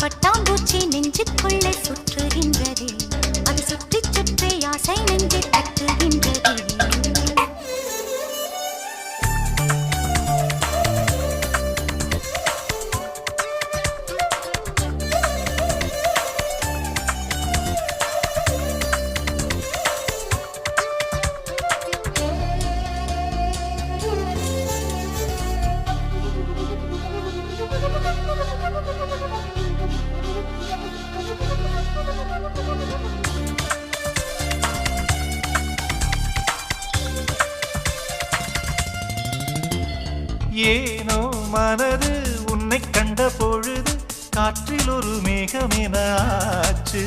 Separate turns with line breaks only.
பட்டாம்பூச்சி நெஞ்சுக்குள்ளே சுற்றுகின்றதே அது சுற்றி சுற்றி ஆசை நெஞ்சை தட்டுகின்றதே
ஏனோ மனது உன்னை கண்ட பொழுது காற்றில் ஒரு மேகமென ஆச்சு